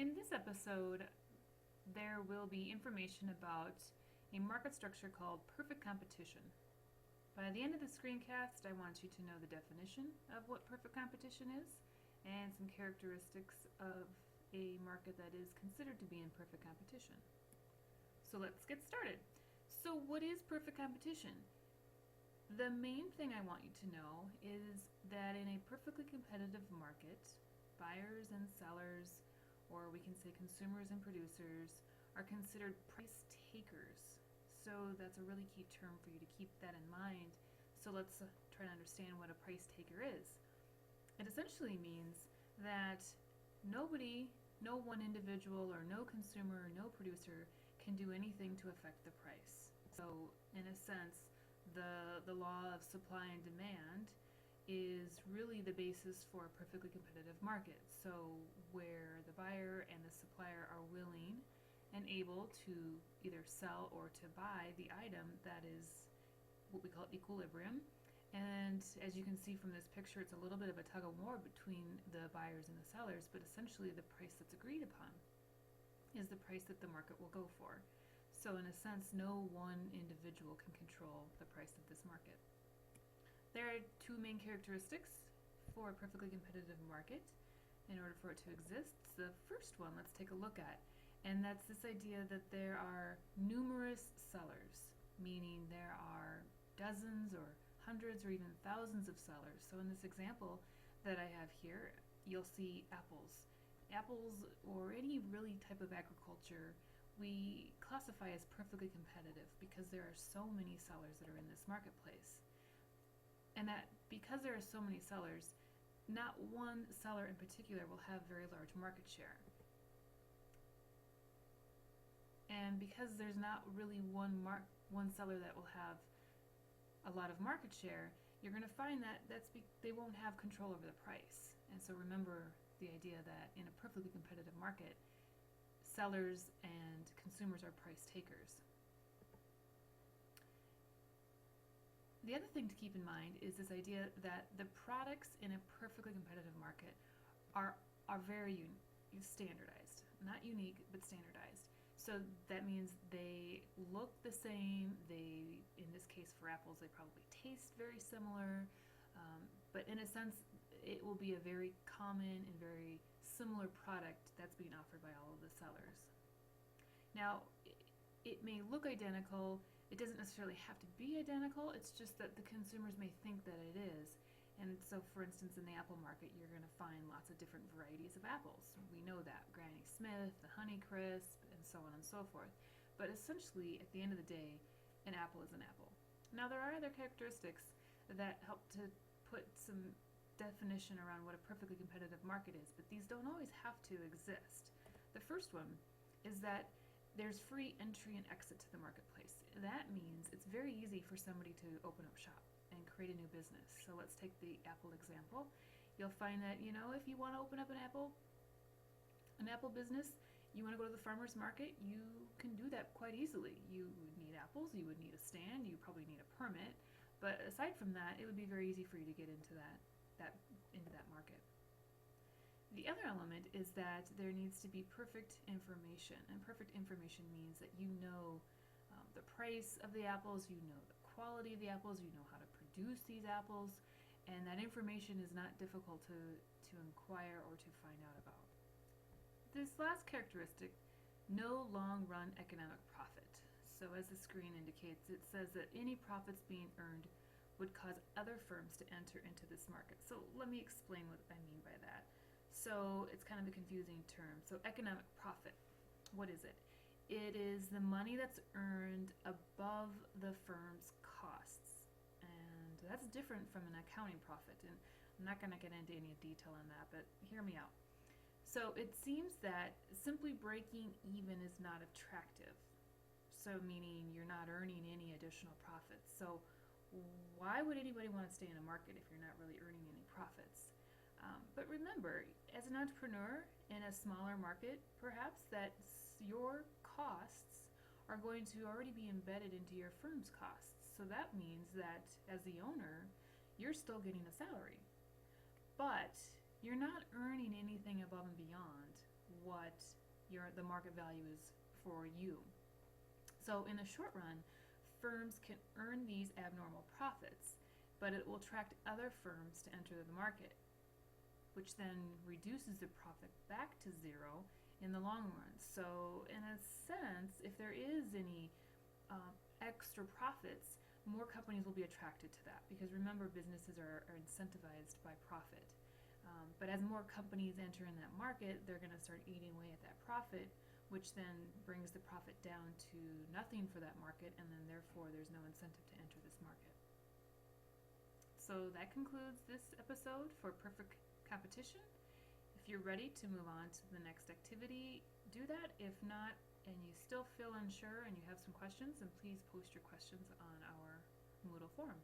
In this episode, there will be information about a market structure called perfect competition. By the end of the screencast, I want you to know the definition of what perfect competition is and some characteristics of a market that is considered to be in perfect competition. So let's get started. So, what is perfect competition? The main thing I want you to know is that in a perfectly competitive market, buyers and sellers, or we can say consumers and producers, are considered price takers. So that's a really key term for you to keep that in mind. So let's try to understand what a price taker is. It essentially means that nobody, no one individual or no consumer or no producer can do anything to affect the price. So in a sense, the law of supply and demand is really the basis for a perfectly competitive market. So where the buyer and the supplier are willing and able to either sell or to buy the item that is what we call equilibrium. And as you can see from this picture, it's a little bit of a tug of war between the buyers and the sellers, but essentially the price that's agreed upon is the price that the market will go for. So in a sense, no one individual can control the price of this market. There are two main characteristics for a perfectly competitive market in order for it to exist. The first one, let's take a look at, and that's this idea that there are numerous sellers, meaning there are dozens or hundreds or even thousands of sellers. So in this example that I have here, you'll see apples. Apples, or any really type of agriculture, we classify as perfectly competitive because there are so many sellers that are in this marketplace. And that because there are so many sellers, not one seller in particular will have very large market share. And because there's not really one seller that will have a lot of market share, you're going to find that they won't have control over the price. And so remember the idea that in a perfectly competitive market, sellers and consumers are price takers. The other thing to keep in mind is this idea that the products in a perfectly competitive market are very standardized. Not unique, but standardized. So that means they look the same. They, in this case for apples, they probably taste very similar. But in a sense, it will be a very common and very similar product that's being offered by all of the sellers. Now, it may look identical. It doesn't necessarily have to be identical. It's just that the consumers may think that it is. And so, for instance, in the apple market, you're going to find lots of different varieties of apples. We know that. Granny Smith, the Honeycrisp, and so on and so forth. But essentially, at the end of the day, an apple is an apple. Now, there are other characteristics that help to put some definition around what a perfectly competitive market is, but these don't always have to exist. The first one is that there's free entry and exit to the marketplace. That means it's very easy for somebody to open up shop and create a new business. So let's take the apple example. You'll find that, if you want to open up an apple business, you want to go to the farmer's market, you can do that quite easily. You would need apples, you would need a stand, you probably need a permit, but aside from that, it would be very easy for you to get into that market. The other element is that there needs to be perfect information, and perfect information means that you know the price of the apples, you know the quality of the apples, you know how to produce these apples, and that information is not difficult to inquire or to find out about. This last characteristic, no long-run economic profit. So as the screen indicates, it says that any profits being earned would cause other firms to enter into this market. So let me explain what I mean by that. So it's kind of a confusing term. So economic profit, what is it? It is the money that's earned above the firm's costs. And that's different from an accounting profit. And I'm not going to get into any detail on that, but hear me out. So it seems that simply breaking even is not attractive. So meaning you're not earning any additional profits. So why would anybody want to stay in a market if you're not really earning any profits? But remember, as an entrepreneur in a smaller market, perhaps that your costs are going to already be embedded into your firm's costs. So that means that as the owner, you're still getting a salary. But you're not earning anything above and beyond what the market value is for you. So in the short run, firms can earn these abnormal profits, but it will attract other firms to enter the market, which then reduces the profit back to zero in the long run. So in a sense, if there is any extra profits, more companies will be attracted to that, because remember, businesses are incentivized by profit. But as more companies enter in that market, they're going to start eating away at that profit, which then brings the profit down to nothing for that market, and then therefore there's no incentive to enter this market. So that concludes this episode for Perfect Competition. If you're ready to move on to the next activity, do that. If not, and you still feel unsure and you have some questions, then please post your questions on our Moodle forum.